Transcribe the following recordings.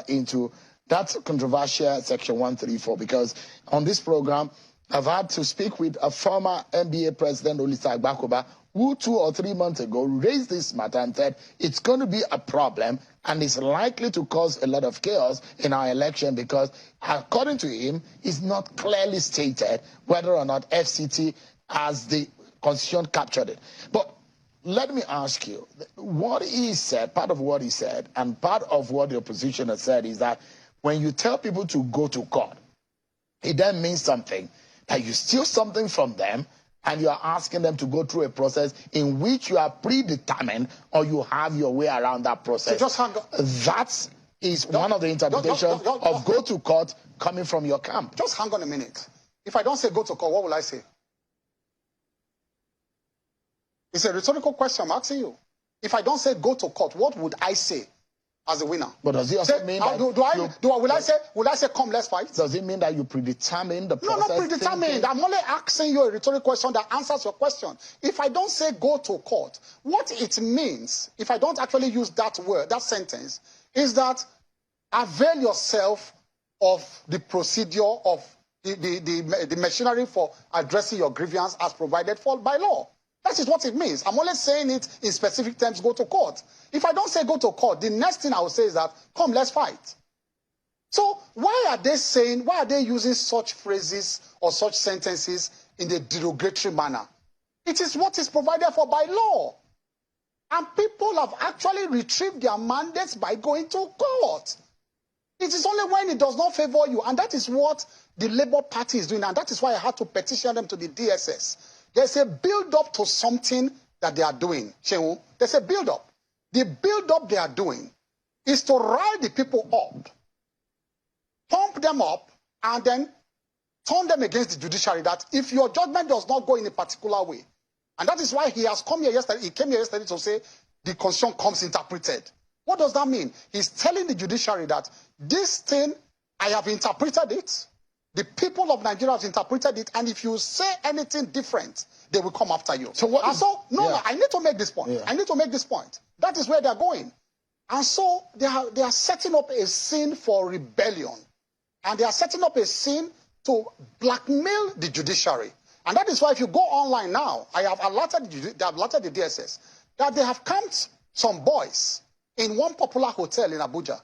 into that controversial Section 134, because on this program, I've had to speak with a former NBA president, Olisa Agbakoba, who 2 or 3 months ago raised this matter and said it's going to be a problem and it's likely to cause a lot of chaos in our election because, according to him, it's not clearly stated whether or not FCT, as the Constitution, captured it. But let me ask you, what he said, part of what he said, and part of what the opposition has said is that when you tell people to go to court, it then means something, that you steal something from them and you are asking them to go through a process in which you are predetermined or you have your way around that process. So just hang on. That is one of the interpretations of go to court coming from your camp. Just hang on a minute. If I don't say go to court, what will I say? It's a rhetorical question I'm asking you. If I don't say go to court, what would I say as a winner? But does it also mean that will I say come, let's fight? Does it mean that you predetermine the process? No, not predetermined. I'm only asking you a rhetorical question that answers your question. If I don't say go to court, what it means, if I don't actually use that word, that sentence, is that avail yourself of the procedure of the machinery for addressing your grievance as provided for by law. That is what it means. I'm only saying it in specific terms, go to court. If I don't say go to court, the next thing I will say is that, come, let's fight. So why are they using such phrases or such sentences in a derogatory manner? It is what is provided for by law. And people have actually retrieved their mandates by going to court. It is only when it does not favor you. And that is what the Labour Party is doing. And that is why I had to petition them to the DSS. There's a build-up to something that they are doing. There's a build-up. The build-up they are doing is to rile the people up, pump them up, and then turn them against the judiciary, that if your judgment does not go in a particular way, and that is why he has come here yesterday, he came here yesterday to say the Constitution comes interpreted. What does that mean? He's telling the judiciary that this thing, I have interpreted it, the people of Nigeria have interpreted it, and if you say anything different, they will come after you. So what? No, I need to make this point. Yeah. I need to make this point. That is where they're going. And so they are setting up a scene for rebellion. And they are setting up a scene to blackmail the judiciary. And that is why if you go online now, I have alerted the DSS that they have camped some boys in one popular hotel in Abuja.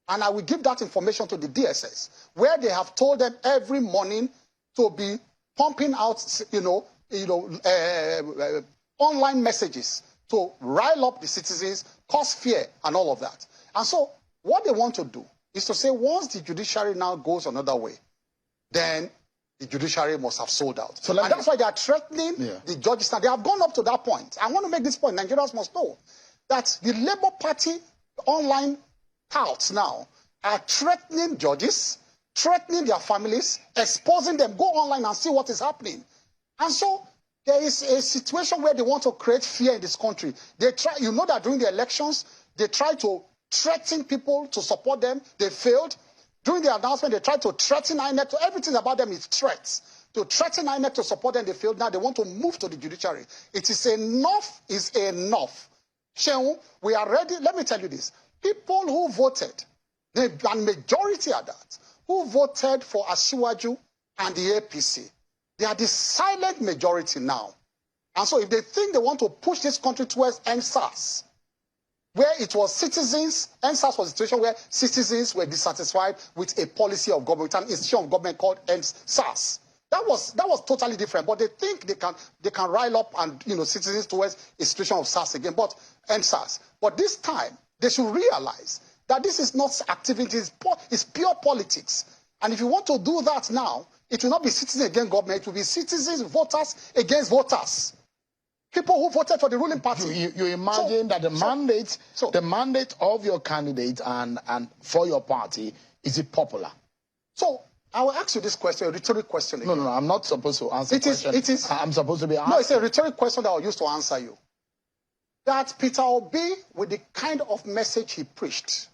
And I will give that information to the DSS, where they have told them every morning to be pumping out, online messages to rile up the citizens, cause fear, and all of that. And so what they want to do is to say once the judiciary now goes another way, then the judiciary must have sold out. So that's why they are threatening the judges. Now, they have gone up to that point. I want to make this point. Nigerians must know that the Labour Party online touts now are threatening judges, threatening their families, exposing them. Go online and see what is happening. And so there is a situation where they want to create fear in this country. They try, you know that during the elections, they tried to threaten people to support them. They failed. During the announcement, they tried to threaten INEC. So everything about them is threats. To threaten INEC to support them, they failed. Now they want to move to the judiciary. It is enough is enough. Shehu, we are ready. Let me tell you this. People who voted, the majority are that, who voted for Asiwaju and the APC, they are the silent majority now. And so if they think they want to push this country towards NSAS, where it was citizens, NSAS was a situation where citizens were dissatisfied with a policy of government, an institution of government called NSAS. That was totally different. But they think they can rile up and citizens towards a situation of SARS again, but NSAS. But this time they should realize that this is not activities, it's pure politics. And if you want to do that now, it will not be citizens against government, it will be citizens, voters against voters. People who voted for the ruling party. You imagine that the mandate of your candidate and for your party, is it popular? So I will ask you this question, a rhetoric question again. No, I'm not supposed to answer it is. I'm supposed to be asking. No, it's a rhetoric question that I'll use to answer you. That Peter Obi, with the kind of message he preached,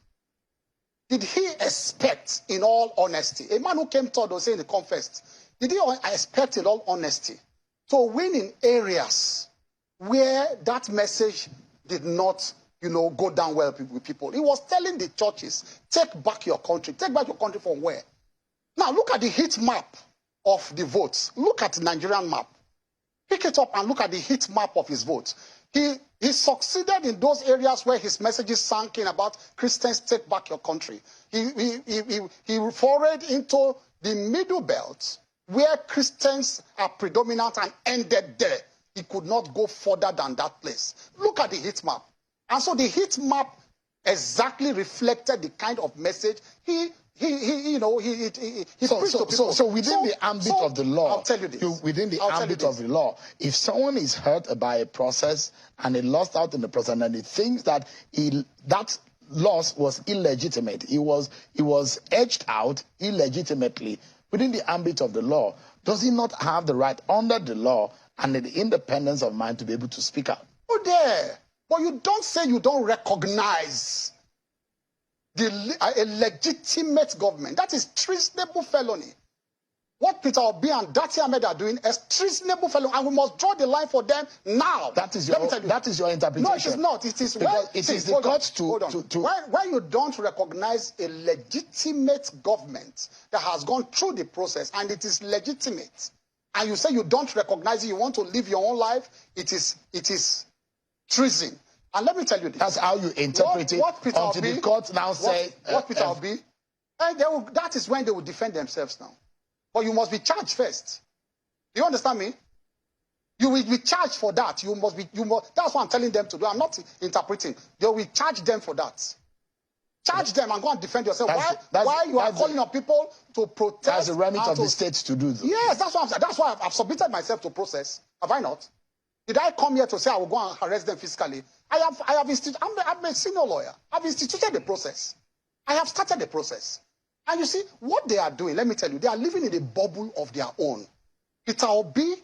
did he expect, in all honesty, a man who came third or saying the confessed, did he expect, in all honesty, to win in areas where that message did not go down well with people. He was telling the churches, take back your country. Take back your country from where? Now, look at the heat map of the votes. Look at the Nigerian map. Pick it up and look at the heat map of his votes. He succeeded in those areas where his messages sank in about Christians take back your country. He forayed into the middle belt where Christians are predominant and ended there. He could not go further than that place. Look at the heat map. And so the heat map exactly reflected the kind of message he preached to people. So within the ambit of the law, I'll tell you this. Within the ambit of the law, if someone is hurt by a process and he lost out in the process and he thinks that that loss was illegitimate, he was edged out illegitimately within the ambit of the law, does he not have the right under the law and the independence of mind to be able to speak out? Oh, there. But you don't say you don't recognize a legitimate government. That is treasonable felony. What Peter Obi and Dati Ahmed are doing is treasonable felony, and we must draw the line for them now. That is your interpretation. No, it is not. It is because it is the courts to when you don't recognize a legitimate government that has gone through the process and it is legitimate, and you say you don't recognize it, you want to live your own life, it is treason. And let me tell you this. That's how you interpret it until the courts now say... What Peter Obi... that is when they will defend themselves now. But you must be charged first. Do you understand me? You will be charged for that. That's what I'm telling them to do. I'm not interpreting. They will charge them for that. Charge them and go and defend yourself. Why you are calling on people to protest? That's the remit of the states to do. Though. Yes, that's what I'm saying. That's why I've submitted myself to process. Have I not? Did I come here to say I will go and arrest them physically? I'm a senior lawyer. I've instituted the process. I have started the process. And you see, what they are doing, let me tell you, they are living in a bubble of their own. Peter Obi,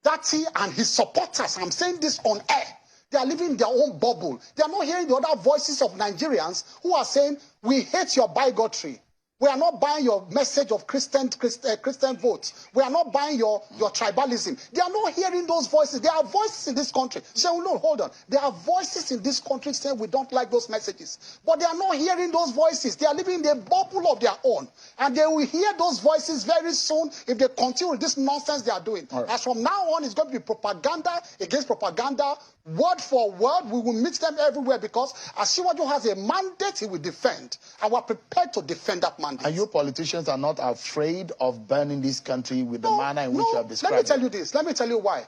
Dati, and his supporters, I'm saying this on air, they are living in their own bubble. They are not hearing the other voices of Nigerians who are saying, we hate your bigotry. We are not buying your message of Christian votes. We are not buying your tribalism. They are not hearing those voices. There are voices in this country. Say, oh, no, hold on. There are voices in this country saying we don't like those messages. But they are not hearing those voices. They are living in a bubble of their own. And they will hear those voices very soon if they continue with this nonsense they are doing. Right. As from now on, it's going to be propaganda against propaganda. Word for word, we will meet them everywhere because Asiwaju has a mandate he will defend. And we're prepared to defend that mandate. And you politicians are not afraid of burning this country with the manner in which you have described it? Let me tell you this. Let me tell you why.